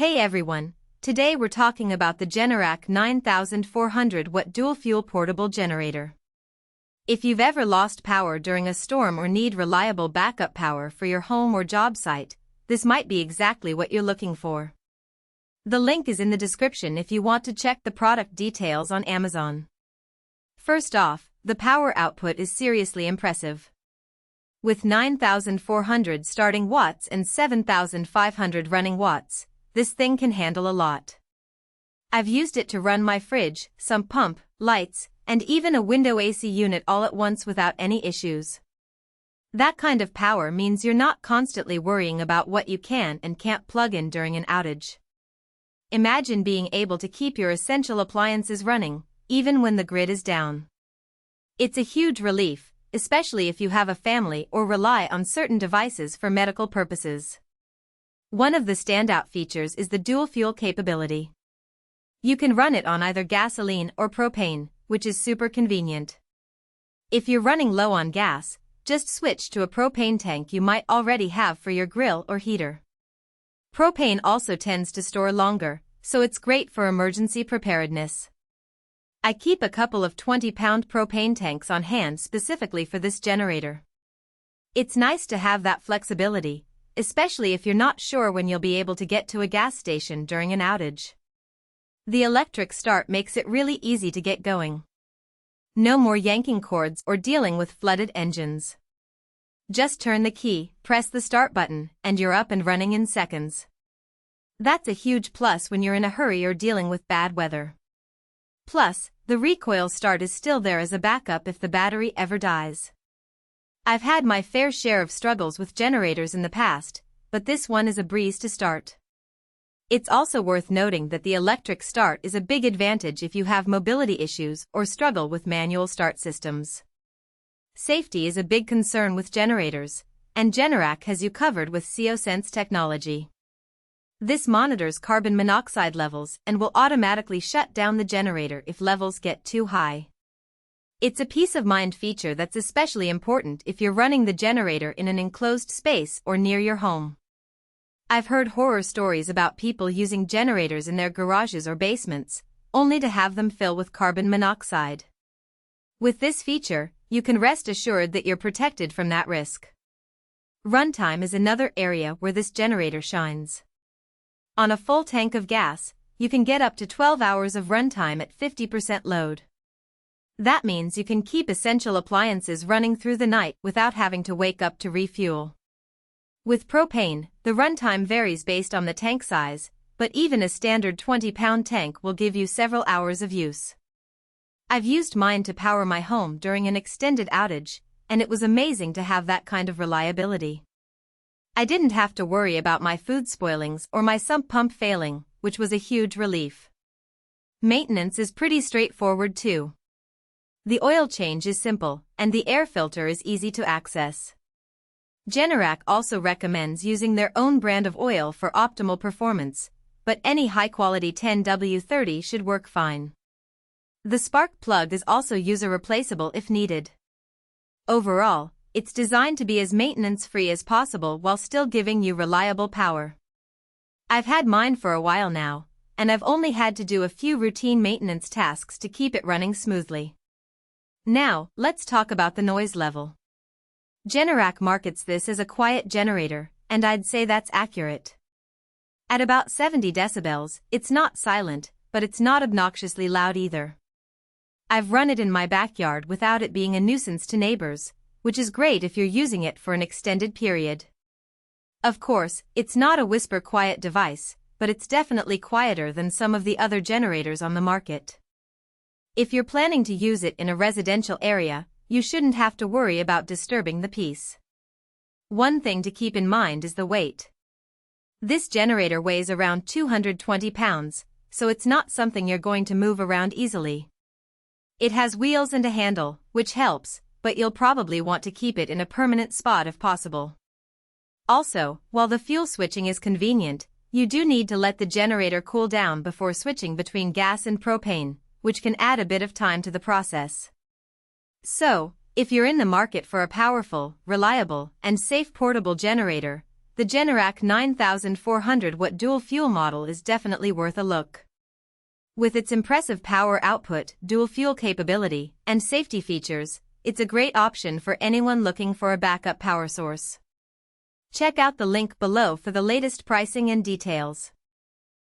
Hey everyone, today we're talking about the Generac 9400 watt dual-fuel portable generator. If you've ever lost power during a storm or need reliable backup power for your home or job site, this might be exactly what you're looking for. The link is in the description if you want to check the product details on Amazon. First off, the power output is seriously impressive. With 9,400 starting watts and 7,500 running watts, this thing can handle a lot. I've used it to run my fridge, sump pump, lights, and even a window AC unit all at once without any issues. That kind of power means you're not constantly worrying about what you can and can't plug in during an outage. Imagine being able to keep your essential appliances running, even when the grid is down. It's a huge relief, especially if you have a family or rely on certain devices for medical purposes. One of the standout features is the dual-fuel capability. You can run it on either gasoline or propane, which is super convenient. If you're running low on gas, just switch to a propane tank you might already have for your grill or heater. Propane also tends to store longer, so it's great for emergency preparedness. I keep a couple of 20-pound propane tanks on hand specifically for this generator. It's nice to have that flexibility, especially if you're not sure when you'll be able to get to a gas station during an outage. The electric start makes it really easy to get going. No more yanking cords or dealing with flooded engines. Just turn the key, press the start button, and you're up and running in seconds. That's a huge plus when you're in a hurry or dealing with bad weather. Plus, the recoil start is still there as a backup if the battery ever dies. I've had my fair share of struggles with generators in the past, but this one is a breeze to start. It's also worth noting that the electric start is a big advantage if you have mobility issues or struggle with manual start systems. Safety is a big concern with generators, and Generac has you covered with COsense technology. This monitors carbon monoxide levels and will automatically shut down the generator if levels get too high. It's a peace of mind feature that's especially important if you're running the generator in an enclosed space or near your home. I've heard horror stories about people using generators in their garages or basements, only to have them fill with carbon monoxide. With this feature, you can rest assured that you're protected from that risk. Runtime is another area where this generator shines. On a full tank of gas, you can get up to 12 hours of runtime at 50% load. That means you can keep essential appliances running through the night without having to wake up to refuel. With propane, the runtime varies based on the tank size, but even a standard 20-pound tank will give you several hours of use. I've used mine to power my home during an extended outage, and it was amazing to have that kind of reliability. I didn't have to worry about my food spoilings or my sump pump failing, which was a huge relief. Maintenance is pretty straightforward too. The oil change is simple, and the air filter is easy to access. Generac also recommends using their own brand of oil for optimal performance, but any high-quality 10W30 should work fine. The spark plug is also user-replaceable if needed. Overall, it's designed to be as maintenance-free as possible while still giving you reliable power. I've had mine for a while now, and I've only had to do a few routine maintenance tasks to keep it running smoothly. Now, let's talk about the noise level. Generac markets this as a quiet generator, and I'd say that's accurate. At about 70 decibels, it's not silent, but it's not obnoxiously loud either. I've run it in my backyard without it being a nuisance to neighbors, which is great if you're using it for an extended period. Of course, it's not a whisper-quiet device, but it's definitely quieter than some of the other generators on the market. If you're planning to use it in a residential area, you shouldn't have to worry about disturbing the peace. One thing to keep in mind is the weight. This generator weighs around 220 pounds, so it's not something you're going to move around easily. It has wheels and a handle, which helps, but you'll probably want to keep it in a permanent spot if possible. Also, while the fuel switching is convenient, you do need to let the generator cool down before switching between gas and propane, which can add a bit of time to the process. So, if you're in the market for a powerful, reliable, and safe portable generator, The Generac 9400 watt dual fuel model is definitely worth a look. With its impressive power output, dual fuel capability, and safety features, it's a great option for anyone looking for a backup power source. Check out the link below for the latest pricing and details.